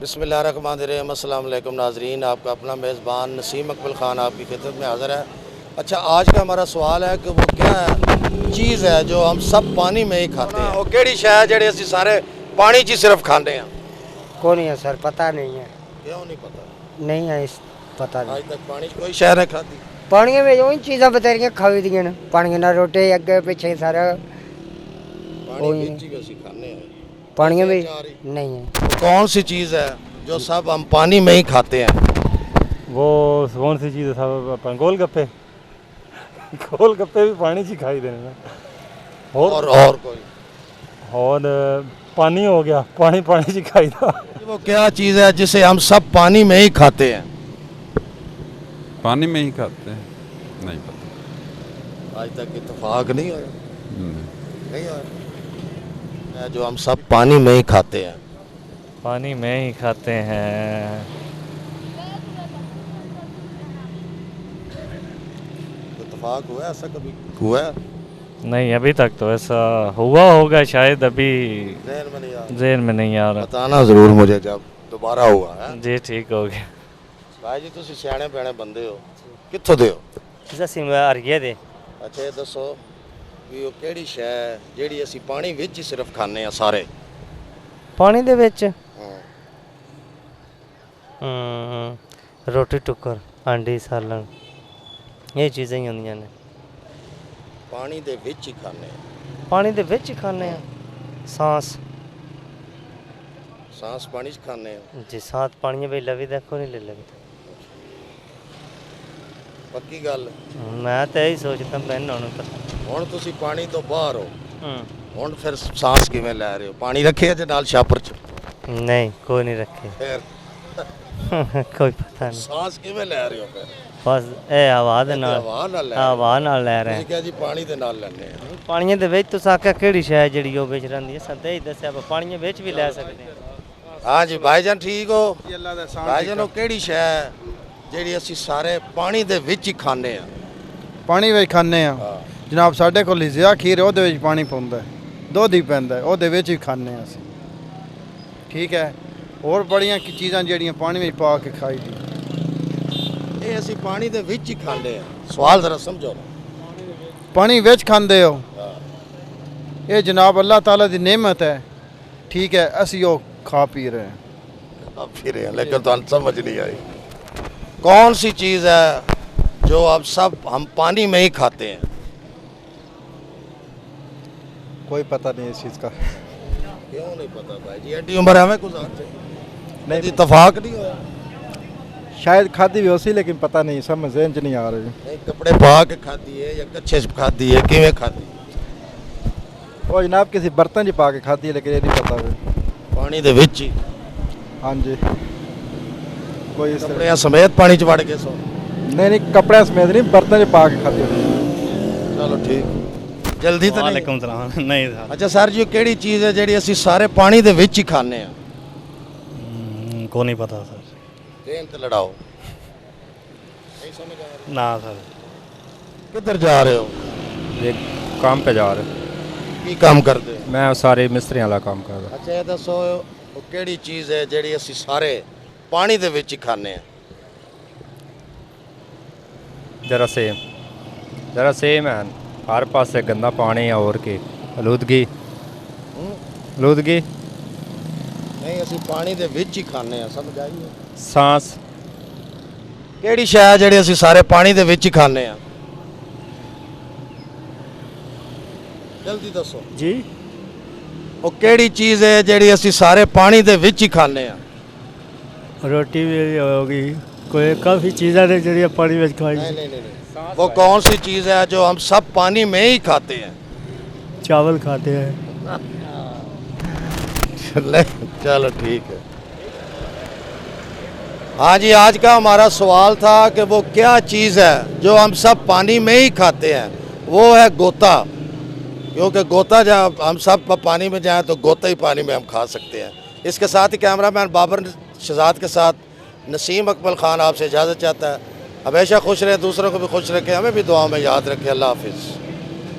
बिस्मिल्लाहिर्रहमानिर्रहीम। अस्सलाम वालेकुम नाज़रीन, आपका अपना मेज़बान नसीम अकबल ख़ान आपकी खिदमत में हाज़िर है। अच्छा, आज का हमारा सवाल है कि वो क्या चीज़ है जो हम सब पानी में ही खाते हैं। वो केड़ी शै है जेह्ड़ी असीं सारे पानी च सिर्फ खाते हैं? कौन है सर, पता नहीं है। क्यों नहीं पता? नहीं है पता नहीं। आज तक पानी च कोई शै नहीं खाती? पानी में वही चीज़ां बतेरियां खाई दियां न, पानी ना रोटी अगे पीछे सारा पानी विच ही असीं खाने हैं। पानी में नहीं है। वो कौन सी चीज़ है जो सब हम पानी में ही खाते हैं? वो कौन सी चीज़ है साहब, अपन गोलगप्पे। गोलगप्पे भी पानी च ही खाई देने ना। और कोई? और पानी हो गया, पानी पानी च ही खाई दा। वो क्या चीज़ है जिसे हम सब पानी में ही खाते हैं? पानी में ही खाते हैं, नहीं पता। आज तक इत्तेफाक नहीं होया? नहीं होया जो हम सब पानी में ही खाते हैं। पानी में ही खाते हैं। इत्तेफाक हुआ ऐसा कभी? हुआ है? नहीं, अभी तक तो ऐसा हुआ होगा शायद, अभी ज़हन में नहीं आ रहा। ज़हन में नहीं आ रहा। बताना ज़रूर मुझे जब दोबारा हुआ है। जी ठीक हो गया। भाई जी, तुम सियाने प्याने बंदे हो, कित्थों दे हो? अरगे दे। अच्छा, ये दसो भी वो केड़ी शै है जेह्ड़ी असीं पानी विच ही सिर्फ खाने हैं सारे? पानी दे विच हाँ। रोटी टुक्कर, आंडी सालन, ये चीज़ें ही होंदियां ने। पानी दे विच ही खाने हैं। पानी दे विच ही खाने हैं। सांस सांस पानी च खाने हैं। जी, सांस पानी में लवी देखो नहीं ले लवी। पक्की गल? मैं तो यही सोचता मैंने होना पता। हुण तुसीं पानी तो बाहर हो, हुण फिर सांस किवें लै रहे हो? पानी रखे जे नाल छापर च? नहीं, कोई नहीं रखे। फिर कोई पता नहीं। सांस किवें लै रहे हो फिर? बस ए हवा दे नाल, हवा नाल लै? हवा नाल लै रहे तुसीं कहा जी पानी दे नाल लैने हैं। पानी दे विच तुस आख्या केड़ी शै है जेह्ड़ी ओह् बिच रैंदी है, सदा ही दस्सेआ पानी विच भी लै सकदे हैं। हाँ जी भाईजान, ठीक हो? भाईजान, वो केड़ी शै है जेह्ड़ी असीं सारे पानी दे विच ही खाने हैं? पानी ਵਿੱਚ ਖਾਂਦੇ ਆ ਜਨਾਬ। ਸਾਡੇ ਕੋਲ ਲਿਜ਼ਿਆ ਖੀਰ ਉਹਦੇ ਵਿੱਚ ਪਾਣੀ ਪਾਉਂਦਾ, ਦੁੱਧ ਹੀ ਪੈਂਦਾ, ਉਹਦੇ ਵਿੱਚ ਹੀ ਖਾਂਦੇ ਆ ਅਸੀਂ। ਠੀਕ ਹੈ, ਹੋਰ ਬੜੀਆਂ ਚੀਜ਼ਾਂ ਜਿਹੜੀਆਂ ਪਾਣੀ ਵਿੱਚ ਪਾ ਕੇ ਖਾਈ ਦੀ। ਇਹ ਅਸੀਂ ਪਾਣੀ ਦੇ ਵਿੱਚ ਹੀ ਖਾਂਦੇ ਆ। ਸਵਾਲ ਜ਼ਰਾ ਸਮਝੋ। ਪਾਣੀ ਵਿੱਚ ਖਾਂਦੇ ਹੋ, ਇਹ ਜਨਾਬ ਅੱਲਾਹ ਤਾਲਾ ਦੀ नेमत है। ठीक है, ਅਸੀਂ ਉਹ खा पी रहे हैं। अब फिर लेकिन तो समझ नहीं आई कौन सी चीज़ है जो अब सब हम पानी में ही खाते हैं? कोई पता नहीं इस चीज़ का। क्यों नहीं पता भाई जी? एडी उम्र हमें गुजारते नहीं, इत्तेफाक नहीं होया? शायद खादी भी होसी, लेकिन पता नहीं, समझ ज़हन च नहीं आ रही। नहीं, कपड़े पा के खाती है या कच्चे से खाती है, किवें खाती? वो जनाब किसी बर्तन च पा के खादी है, लेकिन ये नहीं पता भी। पानी दे विच ही? हाँ जी, कोई इस तरह कपड़े समेत पानी च वड़ के सो? नहीं, कपड़े समेत नहीं, बर्तन च पा के खादी है। चलो ठीक, जल्दी तो नहीं? वालेकुम सलाम। नहीं साहब, अच्छा सर जी, केड़ी चीज़ है जेह्ड़ी असीं सारे पानी दे विच ही खाने हैं? को नहीं पता सर। ट्रेन ते लड़ाओ। नहीं समझ आ रही? ना सर, किधर जा रहे हो? एक काम पे जा रहे। की काम करते हो? मैं सारे मिस्त्री वाला काम कर रहा। अच्छा, ये दसो वो केड़ी चीज़ है जेह्ड़ी असीं सारे पानी दे विच ही खाने हैं? जरासीम है, हर पासे गंदा पानी है, और की आलूदगी। नहीं, असीं पानी दे विच ही खाने हैं, समझ आई? सांस। केड़ी शै है जेह्ड़ी असीं सारे पानी दे विच ही खाने हैं? जल्दी दसो जी। वो केड़ी चीज़ है जेह्ड़ी असीं सारे पानी दे विच ही खाने हैं? रोटी भी होगी, कोई काफ़ी चीज़ें ने जरिए पानी में खाई। नहीं, वो कौन सी चीज़ है जो हम सब पानी में ही खाते हैं? चावल खाते हैं। चलो ठीक है। हाँ जी, आज का हमारा सवाल था कि वो क्या चीज़ है जो हम सब पानी में ही खाते हैं? वो है गोता, क्योंकि गोता जब हम सब पानी में जाएं तो गोता ही पानी में हम खा सकते हैं। इसके साथ ही कैमरामैन बाबर शहजाद के साथ नसीम अकबल ख़ान आपसे इजाज़त चाहता है। हमेशा खुश रहे, दूसरों को भी खुश रखें, हमें भी दुआ में याद रखें। अल्लाह हाफिज़।